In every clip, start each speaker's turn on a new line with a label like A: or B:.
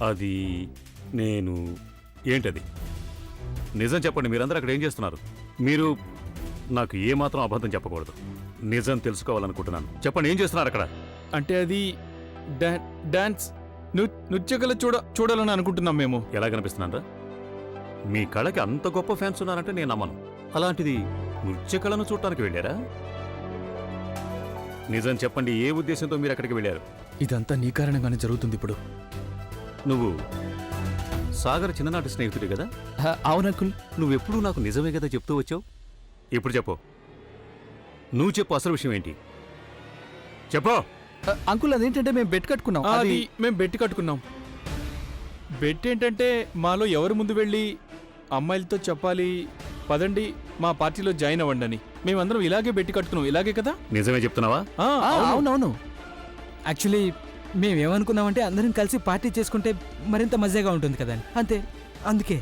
A: అది నేను ఏంటది నిజం చెప్పండి. మీరందరూ అక్కడ ఏం చేస్తున్నారు? మీరు నాకు ఏమాత్రం అబద్ధం చెప్పకూడదు. నిజం తెలుసుకోవాలనుకుంటున్నాను. చెప్పండి, ఏం చేస్తున్నారు అక్కడ?
B: అంటే అది డాన్స్ నృత్యకళ చూడాలని అనుకుంటున్నాం మేము.
A: ఎలా కనిపిస్తున్నారా? మీ కళకి అంత గొప్ప ఫ్యాన్స్ ఉన్నారంటే నేను నమ్మను. అలాంటిది నృత్య కళను చూడటానికి వెళ్ళారా? నిజం చెప్పండి, ఏ ఉద్దేశంతో మీరు అక్కడికి వెళ్ళారు?
B: ఇదంతా నీ కారణంగానే జరుగుతుంది ఇప్పుడు.
A: నువ్వు సాగర్ చిన్ననాటి స్నేహితుడి కదా?
B: అవును అంకుల్.
A: నువ్వెప్పుడూ నాకు నిజమే కదా చెప్తూ వచ్చావు. ఇప్పుడు చెప్పు, నువ్వు చెప్పు, అసలు విషయం ఏంటి చెప్పు.
B: అంకుల్ అదేంటంటే మేము బెట్ కట్టుకున్నాం. అది మేము బెట్ కట్టుకున్నాం. బెట్ ఏంటంటే మాలో ఎవరు ముందు వెళ్ళి అమ్మాయిలతో చెప్పాలి పదండి మా పార్టీలో జాయిన్ అవ్వండి అని. మేమందరం ఇలాగే బెట్టి కట్టుకున్నాం. ఇలాగే కదా?
A: నిజమే చెప్తున్నావా?
B: అవునవును.
C: యాక్చువల్లీ మేమేమనుకున్నామంటే అందరం కలిసి పార్టీ చేసుకుంటే మరింత మజాగా ఉంటుంది కదా అని. అంతే, అందుకే.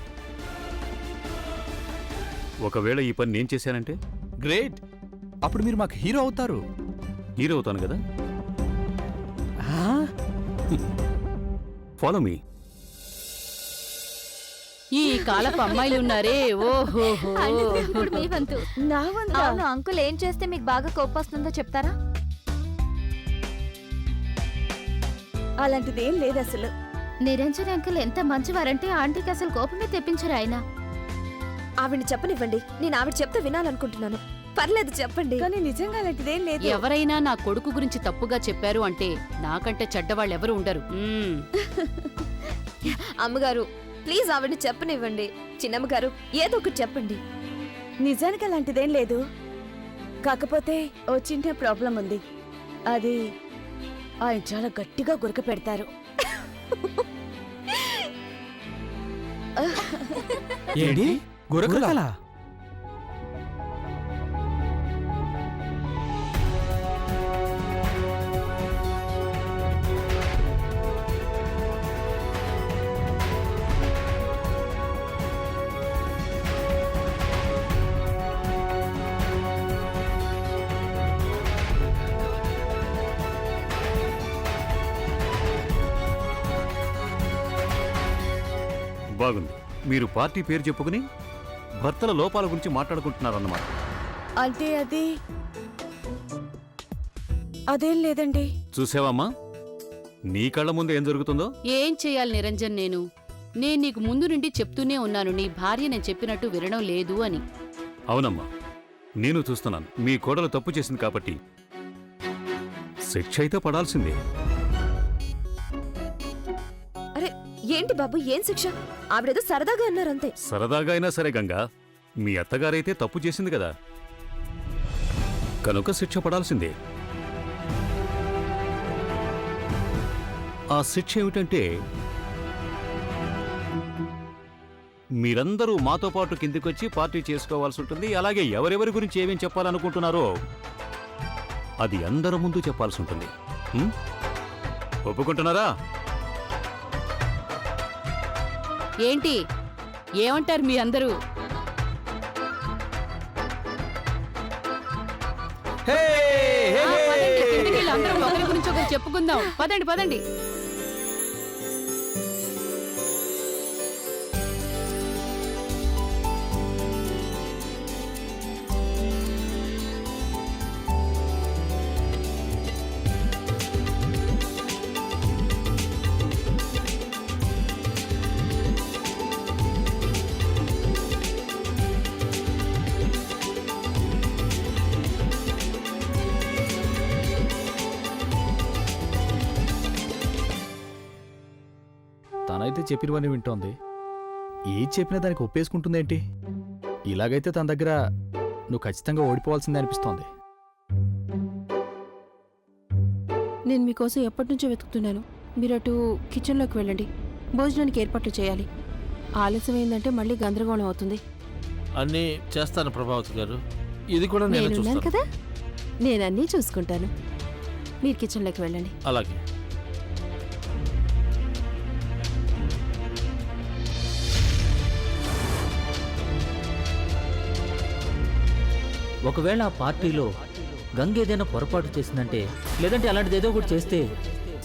A: ఒకవేళ ఈ పని నేను చేశానంటే?
B: గ్రేట్, అప్పుడు మీరు మాకు హీరో అవుతారు.
A: హీరో అవుతాను కదా. Follow me.
D: ఈ కాలపు అమ్మాయిలున్నారే, ఓహో
E: ఇప్పుడు మీ వంతు.
F: నా వంతు.
E: అవును, అంకుల్ ఏం చేస్తే మీకు బాగా కోపొస్తుందో చెప్తారా?
F: అలాంటిదేం లేదు అసలు.
E: నిరంజన్ అంకుల్ ఎంత మంచివారంటే ఆంటీకి అసలు కోపమే తెప్పించరు ఆయన.
F: ఆవిడ్ని చెప్పనివ్వండి, నేను ఆవిడ చెప్తే వినాలనుకుంటున్నాను. పర్లేదు చెప్పండి. కానీ నిజంగా అలాంటిదేం లేదు.
D: ఎవరైనా నా కొడుకు గురించి తప్పుగా చెప్పారు అంటే నాకంటే చెడ్డవాళ్ళెవరు ఉండరు.
F: అమ్మగారు ప్లీజ్ ఆవిడ్ని చెప్పనివ్వండి. చిన్నమ్మగారు ఏదో ఒకటి చెప్పండి. నిజానికి అలాంటిదేం లేదు. కాకపోతే ఓ చిన్న ప్రాబ్లం ఉంది. అది ఆయన చాలా గట్టిగా గురక పెడతారు.
C: ఏంటి గురకలా?
A: బాగుంది. మీరు పార్టీ పేరు చెప్పుకుని భర్తల లోపాల గురించి మాట్లాడుకుంటున్నారన్నమాట.
F: అంటే అదేం లేదండి.
A: చూసావమ్మా, నీ కళ్ళ ముందు ఏం జరుగుతుందో.
D: ఏం చేయాలి నిరంజన్? నేను నీకు ముందు నుండి చెప్తూనే ఉన్నాను, నీ భార్య నేను చెప్పినట్టు వినడం లేదు అని.
A: అవునమ్మా, నేను చూస్తున్నాను. మీ కోడలు తప్పు చేసింది కాబట్టి శిక్ష అయితే పడాల్సిందే.
F: అరే ఏంటి బాబు, ఏం శిక్ష? ఆవిడేదో సరదాగా అన్నారంతే.
A: సరదాగా అయినా సరే గంగా, మీ అత్తగారైతే తప్పు చేసింది కదా, కనుక శిక్ష పడాల్సిందే. ఆ శిక్ష ఏమిటంటే మీరందరూ మాతో పాటు కిందికొచ్చి పార్టీ చేసుకోవాల్సి ఉంటుంది. అలాగే ఎవరెవరి గురించి ఏమేం చెప్పాలనుకుంటున్నారో అది అందరి ముందు చెప్పాల్సి ఉంటుంది. ఒప్పుకుంటున్నారా?
D: ఏంటి ఏమంటారు మీ అందరూ? పదండి, కిందికి వెళ్ళి అందరం ఒకరి గురించి ఒకరు చెప్పుకుందాం. పదండి పదండి.
B: తనైతే చెప్పినవన్నీ వింటోంది. ఏది చెప్పినా దానికి ఒప్పేసుకుంటుందేంటి? ఇలాగైతే తన దగ్గర నువ్వు ఖచ్చితంగా ఓడిపోవాల్సిందే అనిపిస్తోంది.
G: నేను మీకోసం ఎప్పటి నుంచో వెతుకుతున్నాను. మీరు అటు కిచెన్లోకి వెళ్ళండి. భోజనానికి ఏర్పాట్లు చేయాలి. ఆలస్యమైందంటే మళ్ళీ గందరగోళం అవుతుంది.
H: అన్నీ చేస్తాను ప్రభావతి గారు. ఇది కూడా నేను
G: నేనున్నాను
H: చూస్తాను
G: కదా, నేనన్నీ చూసుకుంటాను. మీరు కిచెన్లోకి వెళ్ళండి.
H: అలాగే.
I: ఒకవేళ ఆ పార్టీలో గంగ ఏదైనా పొరపాటు చేసిందంటే, లేదంటే అలాంటిది ఏదో ఒకటి చేస్తే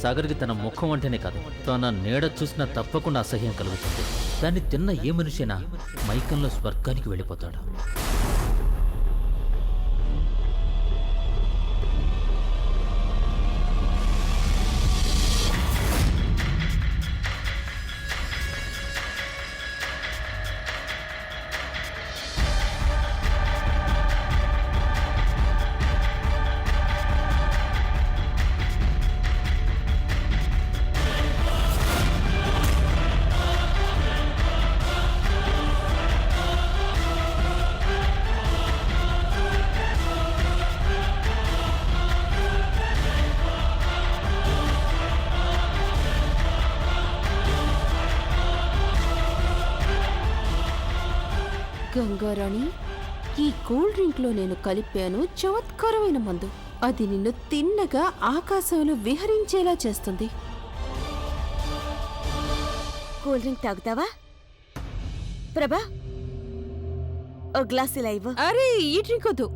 I: సాగర్కి తన ముఖం అంటేనే కాదు, తన నీడ చూసినా తప్పకుండా అసహ్యం కలుగుతుంది. దాన్ని తిన్న ఏ మనిషైనా మైకంలో స్వర్గానికి వెళ్ళిపోతాడు.
G: గంగారాణి, ఈ కూల్ డ్రింక్ లో నేను కలిపాను చమత్కారమైన మందు. అది నిన్ను తిన్నగా ఆకాశంలో విహరించేలా చేస్తుంది.
F: కూల్ డ్రింక్ తాగుతావా ప్రభా? ఓ గ్లాస్ ఇలా ఇవ్వు.
G: అరే, ఈ డ్రింక్ వద్దు.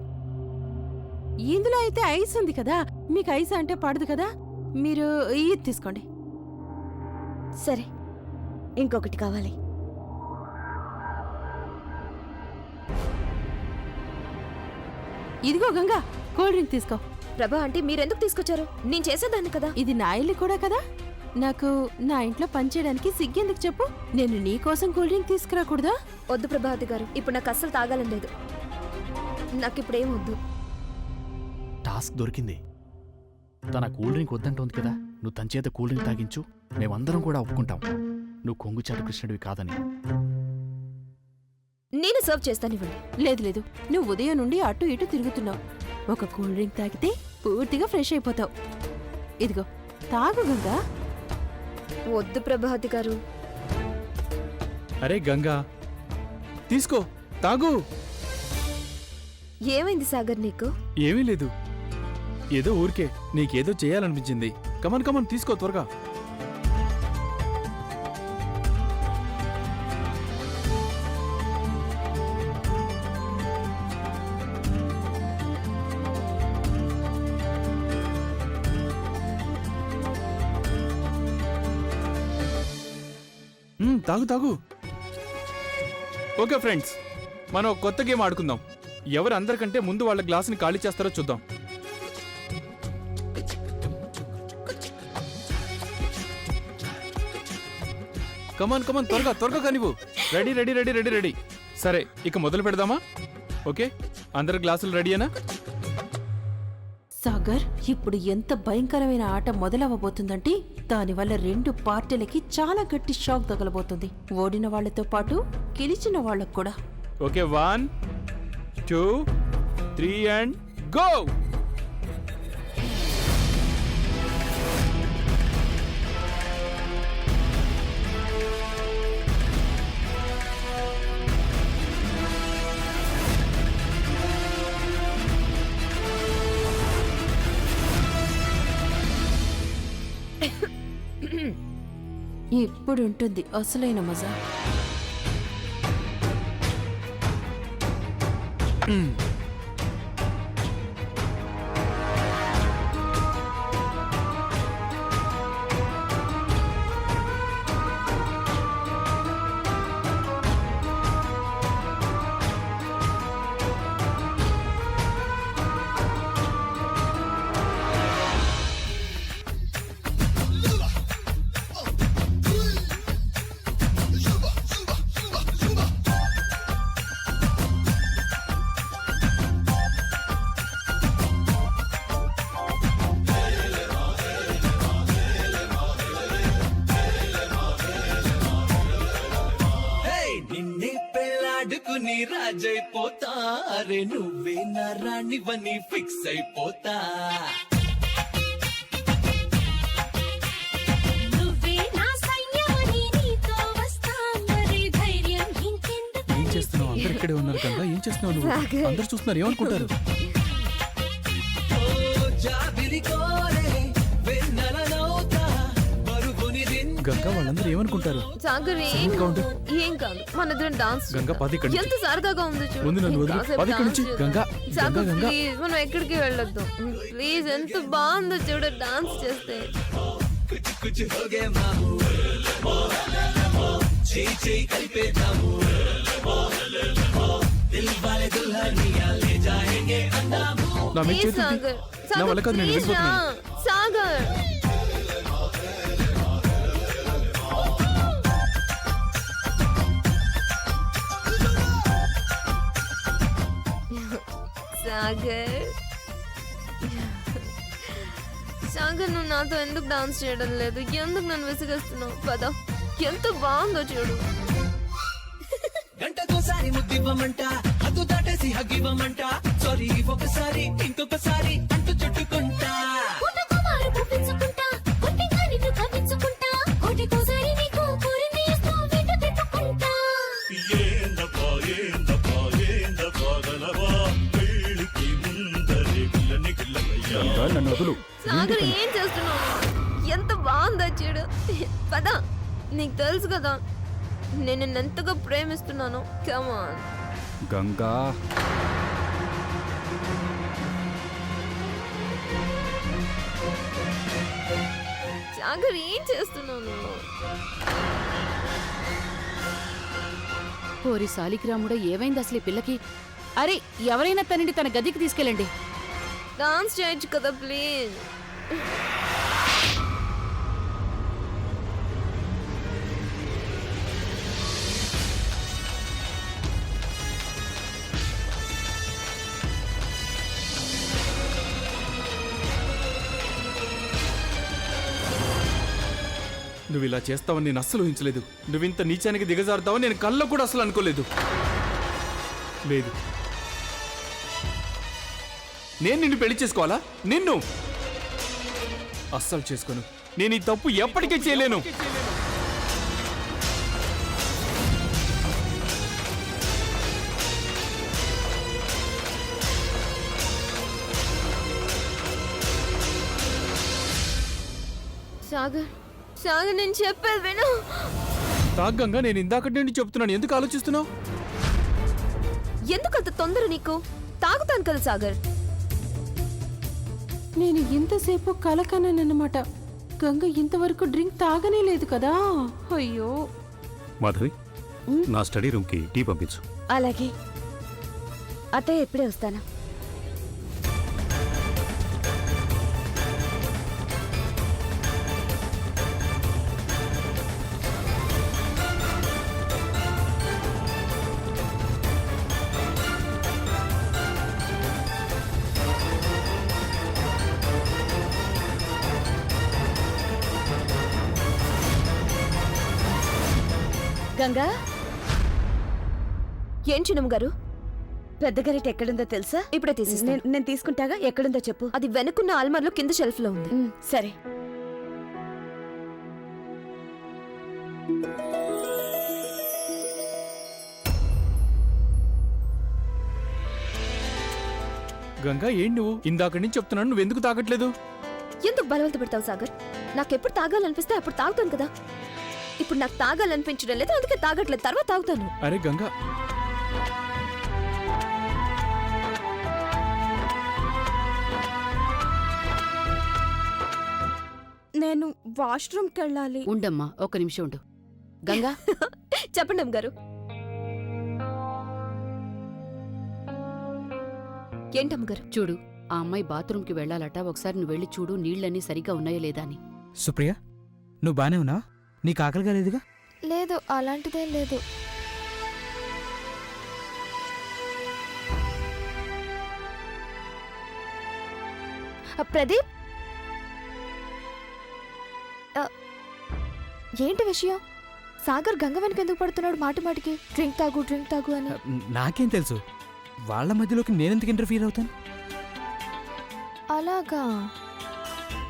G: ఇందులో అయితే ఐస్ ఉంది కదా, మీకు ఐస్ అంటే పడదు కదా, మీరు ఇది తీసుకోండి.
F: సరే, ఇంకొకటి కావాలి.
G: ఇదిగో గంగా, కూల్ డ్రింక్ తీసుకో.
F: ప్రభా అంటే మీరెందుకు తీసుకొచ్చారు? నేను చేసేదాన్ని కదా.
G: ఇది నా ఇల్లు కూడా కదా, నాకు నా ఇంట్లో పనిచేయడానికి సిగ్గెందుకు చెప్పు? నేను నీ కోసం కూల్ డ్రింక్ తీసుకురాకూడదా?
F: వద్దు ప్రభావతి గారు, ఇప్పుడు నాకు అస్సలు తాగాలని లేదు. నాకు ఇప్పుడు ఏం వద్దు.
J: టాస్క్ దొరికింది. తన కూల్ డ్రింక్ వద్దంటోంది కదా, నువ్వు తన చేత కూల్ డ్రింక్ తాగించు, మేమందరం కూడా ఒప్పుకుంటాం నువ్వు కొంగుచాటు కృష్ణుడివి కాదని.
F: నేను సర్వ్ చేస్తానివ్వండి.
G: లేదు లేదు, నువ్వు ఉదయం నుండి అటు ఇటు తిరుగుతున్నావు. ఒక కూల్ డ్రింక్ తాగితే పూర్తిగా ఫ్రెష్ అయిపోతావు. ఇదిగో తాగు గంగా.
F: వద్దు ప్రభావతి గారు.
B: అరే గంగా, తీసుకో, తాగు.
F: ఏమైంది సాగర్ నీకు?
B: ఏమీ లేదు, ఏదో ఊరికే నీకేదో చేయాలనిపించింది. కమన్ కమన్, తీసుకో త్వరగా. తాగు తాగు. ఓకే ఫ్రెండ్స్, మనం ఒక కొత్త గేమ్ ఆడుకుందాం. ఎవరు అందరికంటే ముందు వాళ్ళ గ్లాసుని ఖాళీ చేస్తారో చూద్దాం. కమాన్ కమాన్, త్వరగా త్వరగా కానివ్వు. Ready ready ready ready ready. సరే, ఇక మొదలు పెడదామా? ఓకే, అందరి గ్లాసులు రెడీయేనా?
G: సాగర్, ఇప్పుడు ఎంత భయంకరమైన ఆట మొదలవ్వబోతుందంటే దానివల్ల రెండు పార్టీలకి చాలా గట్టి షాక్ తగలబోతుంది. ఓడిన వాళ్లతో పాటు గెలిచిన వాళ్ళకు కూడా.
B: Okay, 1 2 3 and go.
G: ఇప్పుడుంటుంది అసలైన మజా.
K: పెళ్ళాడుకుని రాజైపోతా, అరే నువ్వే నా రాణివని ఫిక్స్ అయిపోతా.
B: ఏం చేస్తున్నావు? అందరు ఇక్కడే ఉన్నారు కదా, ఏం చేస్తున్నావు నువ్వు? అందరు చూస్తున్నారు, ఏమనుకుంటారు? గంగా, వాళ్ళందరూ ఏమనుకుంటారు?
F: సాగర్ ఏం కాదు, మన డాన్స్
B: గంగా, పది ఇక్కడి నుంచి.
F: ఎంత సరదాగా ఉంది చూడు.
B: ముందు నన్ను వదిలి, పది ఇక్కడి నుంచి. గంగా, గంగా, గంగా.
F: ప్లీజ్ మనం ఎక్కడికి వెళ్ళొద్దు ప్లీజ్. ఎంత బాగుందో చూడు డాన్స్ చేస్తే.
K: కుచు కుచు హోగే మాము చేయి చేయి కలిపేద్దాము దిల్ వాలే దుల్హనియా లే జాయేంగే అందాము.
B: నా మీద
F: ప్లీజ్
B: చేతులు తీ.
F: సాగర్,
B: నా వల్ల కాదు, నేను
F: ప్లీజ్ రా.
B: వెళ్ళిపోతున్నాను.
F: సాగర్ సాగర్ సాగర్, నువ్వు నాతో ఎందుకు డాన్స్ చేయడం లేదు? ఎందుకు నన్ను విసిగేస్తున్నావు? పద, ఎంత బాగుందో చూడు.
K: గంటకోసారి ముద్దివ్వమంట, హద్దు దాటేసి హగ్గివ్వమంట, సారీ ఒకసారి ఇంకొకసారి అంటూ చుట్టుకుంటా.
B: గంగా, నన్ను వదులు.
F: సాగర్, ఏం చేస్తున్నావు? ఎంత బాగుందో చూడు. పద, నీకు తెలుసు కదా నేను నిన్ను ఎంతగా ప్రేమిస్తున్నాను. కమాన్
B: గంగా,
F: సాగర్, ఏం చేస్తున్నాను?
D: ఓరి సాలిగ్రాముడో, ఏమైంది అసలు ఈ పిల్లకి? అరే, ఎవరైనా తనని తన గదికి తీసుకెళ్ళండి.
F: డాన్స్ చేయొచ్చు కదా ప్లీజ్.
B: నువ్వు ఇలా చేస్తావని నేను అస్సలు ఊహించలేదు. నువ్వు ఇంత నీచానికి దిగజారుతావని నేను కల్లో కూడా అసలు అనుకోలేదు. లేదు, నేను నిన్ను పెళ్లి చేసుకోవాలా? నిన్ను అస్సలు చేసుకోను. నేను ఈ తప్పు ఎప్పటికీ చేయలేను.
F: సాగర్, సాగర్, నేను చెప్పేది విను.
B: తాగంగా, నేను ఇందాకటి నుండి చెప్తున్నాను. ఎందుకు ఆలోచిస్తున్నావు?
F: ఎందుకంత తొందర నీకు? తాగుతాను కదా సాగర్.
G: నేను ఇంతసేపు కలకన్నానన్నమాట. గంగ ఇంతవరకు డ్రింక్ తాగనే లేదు కదా. అయ్యో.
A: మాధవి, నా స్టడీ రూమ్కి టీ పంపించు.
F: అలాగే అత్తయ్య, ఎప్పుడే వస్తాను. గంగా, ఏం చిన్నమ్మ గారు? పెద్ద గరిట ఎక్కడుందో తెలుసా? ఇప్పుడే తీసిస్తాను. నేను తీసుకుంటాగా. ఎక్కడుందో చెప్పు. అది వెనుకున్న ఆల్మార్లో కింద షెల్ఫ్ లో ఉంది. సరే.
B: గంగా, ఏంటి నువ్వు? ఇందాకటి నుంచి చెప్తున్నాను, నువ్వు ఎందుకు తాగట్లేదు?
F: ఎందుకు బలవంత పెడతావు సాగర్? నాకెప్పుడు తాగాలనిపిస్తే అప్పుడు తాగుతాను కదా. ఇప్పుడు నాకు తాగాలనిపించడం లేదు, అందుకే తాగట్లేదు. తర్వాత తాగుతాను.
B: అరే గంగా,
F: నేను వాష్రూమ్కి వెళ్ళాలి.
D: ఉండమ్మా, ఒక్క నిమిషం ఉండు. గంగా,
F: చెప్పండి అమ్మగారు. ఏంటమ్మగారు?
D: చూడు, ఆ అమ్మాయి బాత్రూంకి వెళ్ళాలట. ఒకసారి నువ్వు వెళ్ళి చూడు, నీళ్ళన్నీ సరిగా ఉన్నాయో లేదా అని.
C: సుప్రియ, నువ్వు బానే ఉన్నావా? నీకు ఆకలిగా లేదుగా?
E: లేదు, అలాంటిదేం లేదు. ప్రదీప్, ఏంటి విషయం? సాగర్ గంగ వెనక ఎందుకు పడుతున్నాడు మాటి మాటికి? డ్రింక్ తాగు అని.
C: నాకేం తెలుసు? వాళ్ళ మధ్యలోకి నేనెందుకు ఇంటర్ఫీర్ అవుతాను?
E: అలాగా?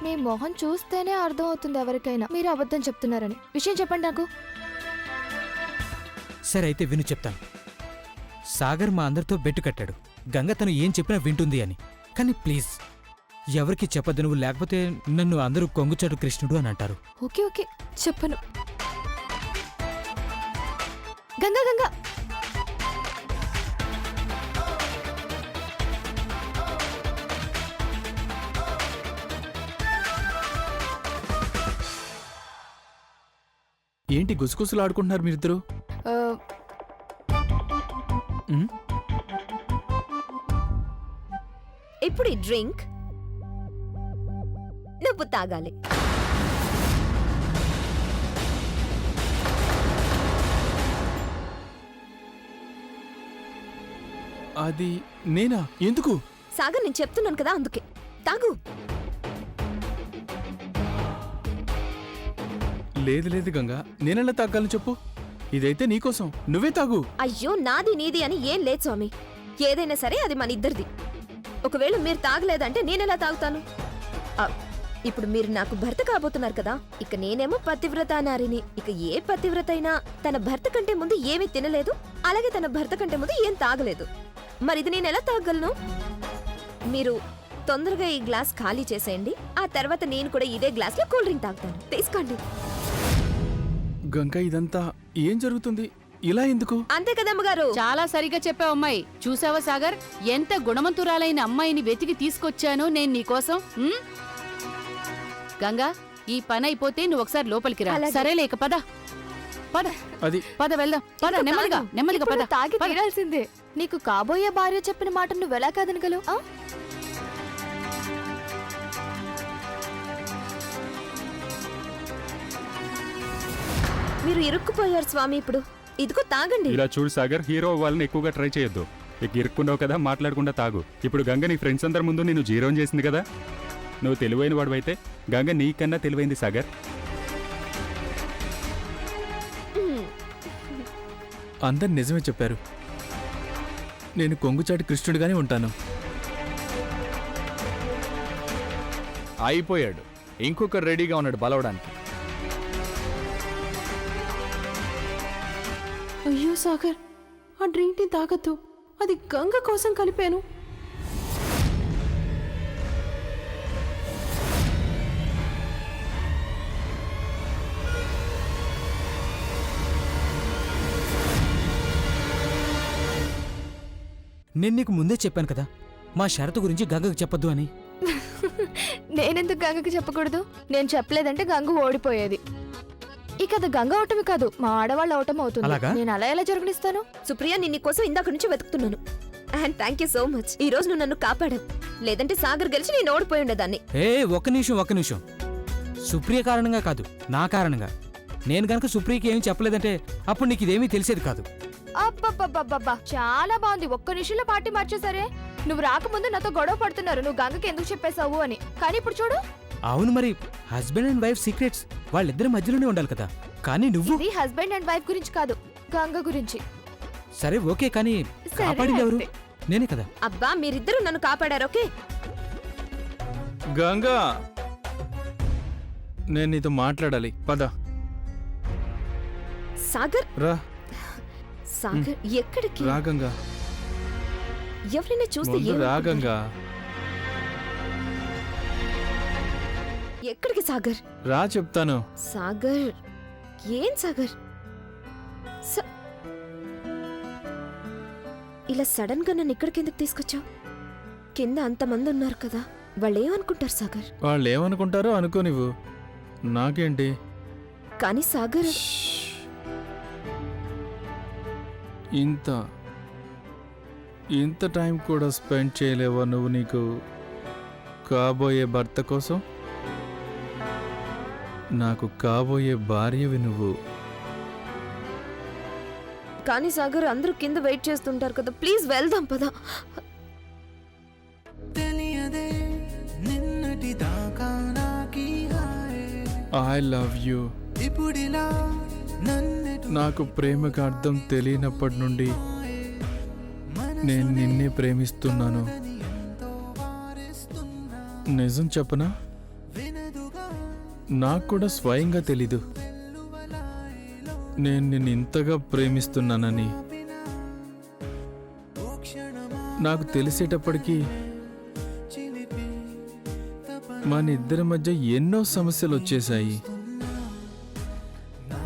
E: మీ మొహం చూస్తేనే అర్థం అవుతుంది ఎవరికైనా మీరు అబద్ధం చెప్తున్నారని. విషయం చెప్పండి నాకు.
C: సరే, అయితే విను, చెప్తాను. సాగర్ మా అందరితో బెట్టు కట్టాడు, గంగ తను ఏం చెప్పినా వింటుంది అని. కానీ ప్లీజ్, ఎవరికి చెప్పద్దు నువ్వు, లేకపోతే నన్ను అందరూ కొంగుచాటు కృష్ణుడు అని అంటారు.
E: ఓకే ఓకే, చెప్పను. గంగా గంగా,
B: ఏంటి గుసగుసలు ఆడుకుంటున్నారు మీరిద్దరు?
E: ఆ,
F: ఇప్పుడు ఈ డ్రింక్ నువ్వు తాగాలి.
B: అది నేనా? ఎందుకు?
F: సాగర్ నేను చెప్తున్నాను కదా అందుకే. తాగు.
B: లేదు లేదు గంగా, నేనెలా తాగాలని చెప్పు. ఇదైతే నీకోసం, నువ్వే తాగు.
F: అయ్యో నాది నీది అని ఏం లేదు స్వామి. ఏదైనా సరే అది మన ఇద్దరిది. ఒకవేళ మీరు తాగలేదంటే నేనెలా తాగుతాను? ఇప్పుడు మీరు నాకు భర్త కాబోతున్నారు కదా. ఇక నేనేమో పతివ్రత నారిని. ఇక ఏ పతివ్రత అయినా తన భర్త కంటే ముందు ఏమీ తినలేదు, అలాగే తన భర్త కంటే ముందు ఏం తాగలేదు. మరి ఇది నేనెలా తాగలను? మీరు తొందరగా ఈ గ్లాస్ ఖాళీ చేసేయండి. ఆ తర్వాత నేను కూడా ఇదే గ్లాస్లో కూల్ డ్రింక్ తాగుతాను. తీసుకోండి.
B: గంగా, ఇదంతా ఏం జరుగుతుంది? ఇలా ఎందుకు?
F: అంతే కదా అమ్మగారు.
D: చాలా సరిగా చెప్పావు అమ్మాయి. చూసావా సాగర్, ఎంత గుణవంతురాలైన అమ్మాయిని వెతికి తీసుకొచ్చానో నేను నీకోసం. గంగా, ఈ పని అయిపోతే నువ్వు ఒకసారి లోపలికి రా.
F: అలాగే.
D: సరేలే, ఇక పద పద
B: అది
D: పద వెళ్దాం. పద,
E: ఇంకా
D: నెమ్మదిగా
E: తాగు.
D: నెమ్మదిగా
E: ఇప్పుడు
D: పద.
E: తాగి
D: పద.
E: తీరాల్సిందే. నీకు కాబోయే భార్య చెప్పిన మాట నువ్వెలా కాదనగలవు? ఆ?
F: మీరు ఇరుక్కుపోయారు స్వామి. ఇప్పుడు ఇదిగో తాగండి.
L: ఇలా చూడు సాగర్, హీరో వాళ్ళని ఎక్కువగా ట్రై చేయొద్దు. ఇక ఇరుక్కున్నావు కదా, మాట్లాడకుండా తాగు. ఇప్పుడు గంగ నీ ఫ్రెండ్స్ అందరి ముందు నేను జీరోని చేసింది కదా. నువ్వు తెలివైన వాడు అయితే గంగ నీకన్నా తెలివైంది సాగర్.
B: అందరు నిజమే చెప్పారు. నేను కొంగుచాటి కృష్ణుడిగానే ఉంటాను.
J: అయిపోయాడు. ఇంకొకరు రెడీగా ఉన్నాడు బలవడానికి.
G: అయ్యో సాగర్, ఆ డ్రింక్ని తాగద్దు. అది గంగ కోసం కలిపాను.
C: నేను నీకు ముందే చెప్పాను కదా, మా షరతు గురించి గంగకు చెప్పొద్దు అని.
E: నేనెందుకు గంగకి చెప్పకూడదు? నేను చెప్పలేదంటే గంగ ఓడిపోయేది. ఇక అది గంగ ఓటమి కాదు, మా ఆడవాళ్ళ ఓటమి అవుతుంది.
C: అలాగా?
E: నేను అలా ఎలా జరగనిస్తాను?
F: సుప్రియ, నిన్న కోసం ఇందాక నుంచి వెతుకుతున్నాను. And thank you so much. ఈ రోజు నువ్వు నన్ను కాపాడావు. లేదంటే సాగర్ గెలిచి నేను ఓడిపోయి ఉండేదాన్ని.
C: ఒక్క నిమిషం. సుప్రియ కారణంగా కాదు, నా కారణంగా. నేను గనక సుప్రియకి ఏమీ చెప్పలేదంటే అప్పుడు నీకు ఇదేమీ తెలిసేది కాదు.
E: అబ్బబ్బబ్బబ్బబ్బా, చాలా బాగుంది. ఒక్క నిమిషంలో పార్టీ మార్చేసరే. నువ్వు రాకముందు నాతో గొడవ పడుతున్నారు, నువ్వు గంగకి ఎందుకు చెప్పేశావు అని. కానీ ఇప్పుడు చూడు.
C: అవును, మరి హస్బెండ్ అండ్ వైఫ్ సీక్రెట్స్ వాళ్ళిద్దరి మధ్యలోనే ఉండాలి కదా. కానీ నువ్వు
E: ఇది హస్బెండ్ అండ్ వైఫ్ గురించి కాదు, గంగ గురించి.
C: సరే ఓకే, కానీ
E: సరే,
C: కాపాడింది ఎవరు?
E: అయితే.
C: నేనే కదా.
F: అబ్బా, మీరిద్దరూ నన్ను కాపాడారు. ఓకే
B: గంగా, నేను నీతో మాట్లాడాలి. పద
F: సాగర్.
B: రా.
F: సాగర్ ఎక్కడికి?
B: రా గంగా,
F: ఎవరైనా చూస్తే
B: ముందు రా గంగా.
F: ఎక్కడికి సాగర్?
B: రా చెప్తాను.
F: సాగర్ ఏం సాగర్? ఇలా సడన్ గా నన్ను ఇక్కడికి ఎందుకు తీసుకొచ్చావు? కింద అంతమంది ఉన్నారు కదా, వాళ్ళు ఏమనుకుంటారు సాగర్?
B: వాళ్ళు ఏమనుకుంటారో అనుకో, నువ్వు నాకేంటి.
F: కానీ సాగర్,
B: ఇంత టైం కూడా స్పెండ్ చేయలేవా నువ్వు నీకు కాబోయే భర్త కోసం? నాకు కాబోయే భార్యవి నువ్వు.
F: కానీ సాగర్, అందరూ కింద వెయిట్ చేస్తుంటారు కదా, ప్లీజ్ వెళ్దాం పద.
K: తెలియదే నిన్నటి దాకా నాకీ హాయ్.
B: I love you.
K: ఇప్పుడిలా నన్నెటు
B: నాకు ప్రేమకు అర్థం తెలియనప్పటి నుండి నేను నిన్నే ప్రేమిస్తున్నాను. నిజం చెప్పనా, నాకు కూడా స్వయంగా తెలీదు నేను నిన్ను ఇంతగా ప్రేమిస్తున్నానని. నాకు తెలిసేటప్పటికీ మన ఇద్దరి మధ్య ఎన్నో సమస్యలు వచ్చేసాయి.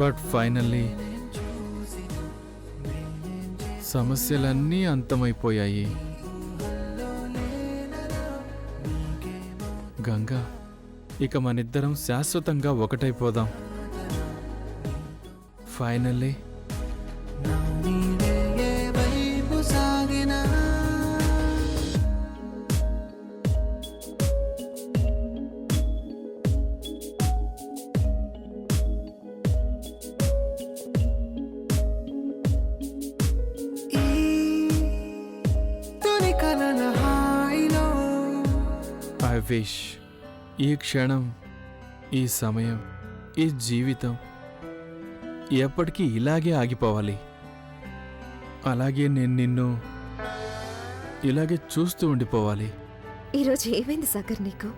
B: బట్ ఫైనల్లీ సమస్యలన్నీ అంతమైపోయాయి. గంగా, ఇక మనిద్దరం శాశ్వతంగా ఒకటైపోదాం. ఫైనల్లీ ఐ విష్ ఈ క్షణం, ఈ సమయం, ఈ జీవితం ఎప్పటికీ ఇలాగే ఆగిపోవాలి. అలాగే నేను నిన్ను ఇలాగే చూస్తూ ఉండిపోవాలి.
F: ఈరోజు ఏమైంది సాగర్ నీకు?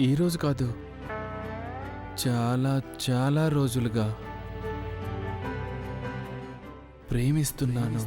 B: ఈరోజు కాదు, చాలా చాలా రోజులుగా ప్రేమిస్తున్నాను.